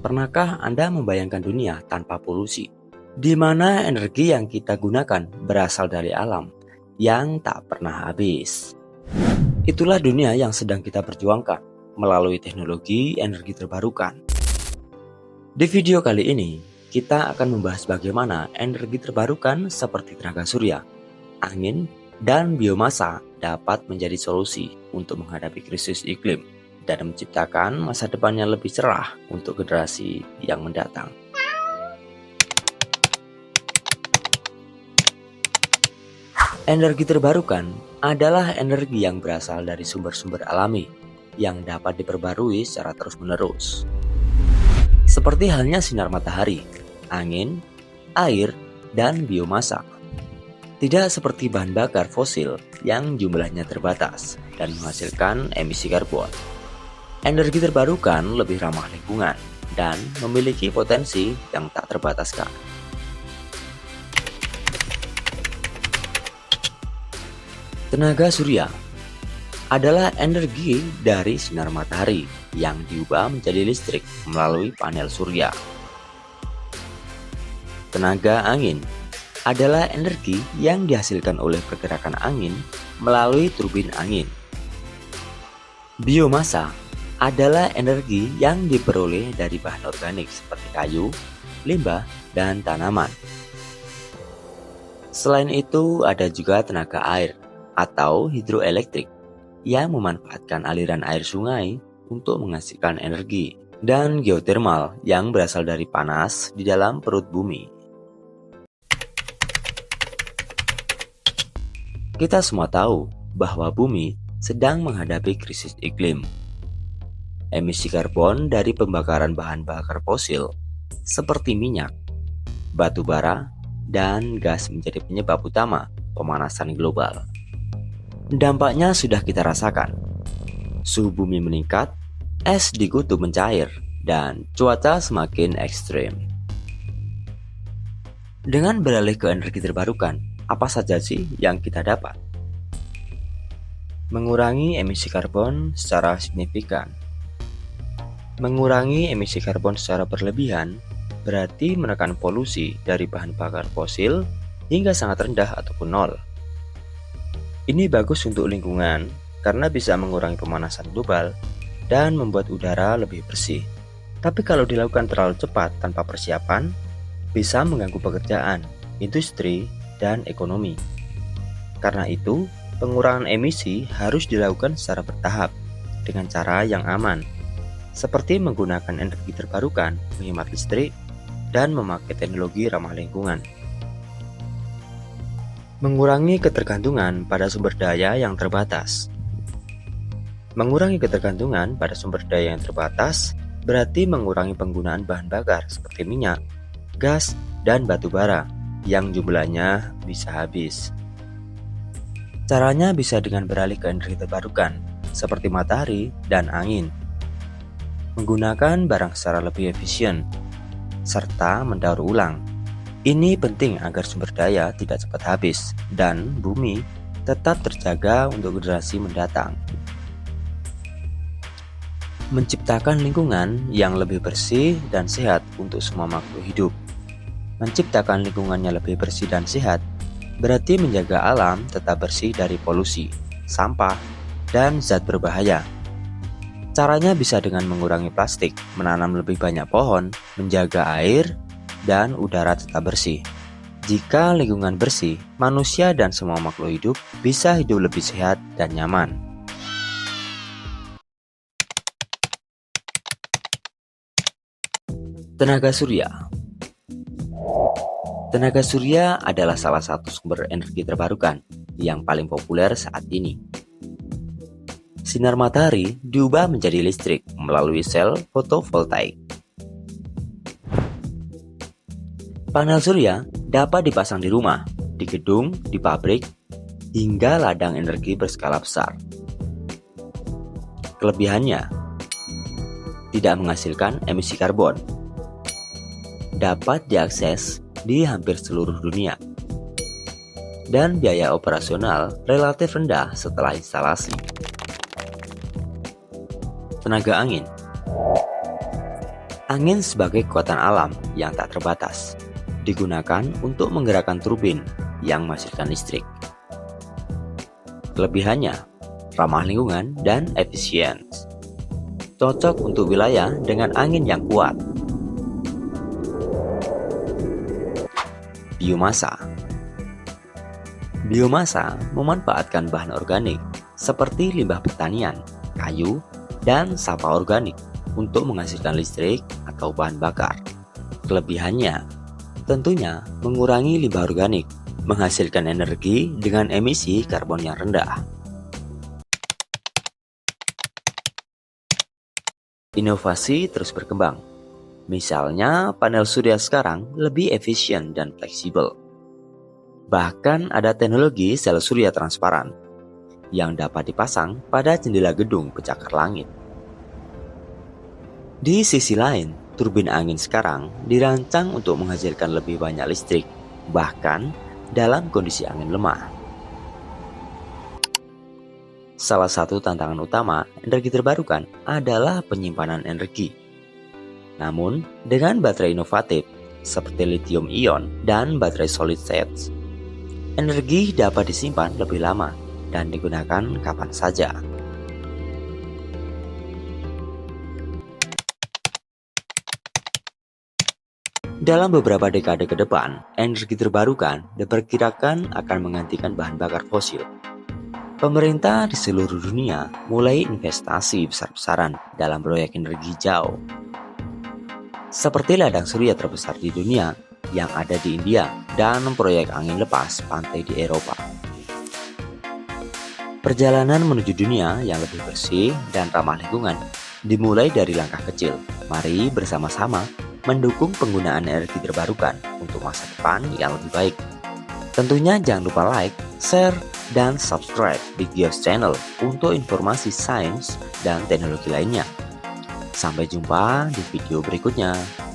Pernahkah Anda membayangkan dunia tanpa polusi, di mana energi yang kita gunakan berasal dari alam yang tak pernah habis? Itulah dunia yang sedang kita perjuangkan melalui teknologi energi terbarukan. Di video kali ini, kita akan membahas bagaimana energi terbarukan seperti tenaga surya, angin, dan biomasa dapat menjadi solusi untuk menghadapi krisis iklim dan menciptakan masa depan yang lebih cerah untuk generasi yang mendatang. Energi terbarukan adalah energi yang berasal dari sumber-sumber alami yang dapat diperbarui secara terus-menerus. Seperti halnya sinar matahari, angin, air, dan biomasa. Tidak seperti bahan bakar fosil yang jumlahnya terbatas dan menghasilkan emisi karbon. Energi terbarukan lebih ramah lingkungan dan memiliki potensi yang tak terbataskan. Tenaga surya adalah energi dari sinar matahari yang diubah menjadi listrik melalui panel surya. Tenaga angin adalah energi yang dihasilkan oleh pergerakan angin melalui turbin angin. Biomasa adalah energi yang diperoleh dari bahan organik seperti kayu, limbah, dan tanaman. Selain itu, ada juga tenaga air atau hidroelektrik yang memanfaatkan aliran air sungai untuk menghasilkan energi, dan geotermal yang berasal dari panas di dalam perut bumi. Kita semua tahu bahwa bumi sedang menghadapi krisis iklim. Emisi karbon dari pembakaran bahan bakar fosil seperti minyak, batu bara, dan gas menjadi penyebab utama pemanasan global. Dampaknya sudah kita rasakan. Suhu bumi meningkat, es di kutub mencair, dan cuaca semakin ekstrim. Dengan beralih ke energi terbarukan, apa saja sih yang kita dapat? Mengurangi emisi karbon secara signifikan. Mengurangi emisi karbon secara berlebihan berarti menekan polusi dari bahan bakar fosil hingga sangat rendah ataupun nol. Ini bagus untuk lingkungan karena bisa mengurangi pemanasan global dan membuat udara lebih bersih. Tapi kalau dilakukan terlalu cepat tanpa persiapan, bisa mengganggu pekerjaan, industri, dan ekonomi. Karena itu, pengurangan emisi harus dilakukan secara bertahap dengan cara yang aman, seperti menggunakan energi terbarukan, menghemat listrik, dan memakai teknologi ramah lingkungan. Mengurangi ketergantungan pada sumber daya yang terbatas. Mengurangi ketergantungan pada sumber daya yang terbatas berarti mengurangi penggunaan bahan bakar seperti minyak, gas, dan batu bara yang jumlahnya bisa habis. Caranya bisa dengan beralih ke energi terbarukan seperti matahari dan angin. Menggunakan barang secara lebih efisien, serta mendaur ulang. Ini penting agar sumber daya tidak cepat habis dan bumi tetap terjaga untuk generasi mendatang. Menciptakan lingkungan yang lebih bersih dan sehat untuk semua makhluk hidup. Menciptakan lingkungan yang lebih bersih dan sehat berarti menjaga alam tetap bersih dari polusi, sampah, dan zat berbahaya. Caranya bisa dengan mengurangi plastik, menanam lebih banyak pohon, menjaga air, dan udara tetap bersih. Jika lingkungan bersih, manusia dan semua makhluk hidup bisa hidup lebih sehat dan nyaman. Tenaga surya. Tenaga surya adalah salah satu sumber energi terbarukan yang paling populer saat ini. Sinar matahari diubah menjadi listrik melalui sel fotovoltaik. Panel surya dapat dipasang di rumah, di gedung, di pabrik, hingga ladang energi berskala besar. Kelebihannya, tidak menghasilkan emisi karbon, dapat diakses di hampir seluruh dunia, dan biaya operasional relatif rendah setelah instalasi. Tenaga angin. Angin sebagai kekuatan alam yang tak terbatas, digunakan untuk menggerakkan turbin yang menghasilkan listrik. Kelebihannya, ramah lingkungan dan efisien. Cocok untuk wilayah dengan angin yang kuat. Biomasa. Biomasa memanfaatkan bahan organik seperti limbah pertanian, kayu, dan sampah organik untuk menghasilkan listrik atau bahan bakar. Kelebihannya, tentunya mengurangi limbah organik, menghasilkan energi dengan emisi karbon yang rendah. Inovasi terus berkembang. Misalnya, panel surya sekarang lebih efisien dan fleksibel. Bahkan ada teknologi sel surya transparan yang dapat dipasang pada jendela gedung pencakar langit. Di sisi lain, turbin angin sekarang dirancang untuk menghasilkan lebih banyak listrik, bahkan dalam kondisi angin lemah. Salah satu tantangan utama energi terbarukan adalah penyimpanan energi. Namun, dengan baterai inovatif seperti lithium ion dan baterai solid state, energi dapat disimpan lebih lama dan digunakan kapan saja. Dalam beberapa dekade ke depan, energi terbarukan diperkirakan akan menggantikan bahan bakar fosil. Pemerintah di seluruh dunia mulai investasi besar-besaran dalam proyek energi hijau. Seperti ladang surya terbesar di dunia yang ada di India dan proyek angin lepas pantai di Eropa. Perjalanan menuju dunia yang lebih bersih dan ramah lingkungan dimulai dari langkah kecil. Mari bersama-sama mendukung penggunaan energi terbarukan untuk masa depan yang lebih baik. Tentunya jangan lupa like, share, dan subscribe di Gios Channel untuk informasi sains dan teknologi lainnya. Sampai jumpa di video berikutnya.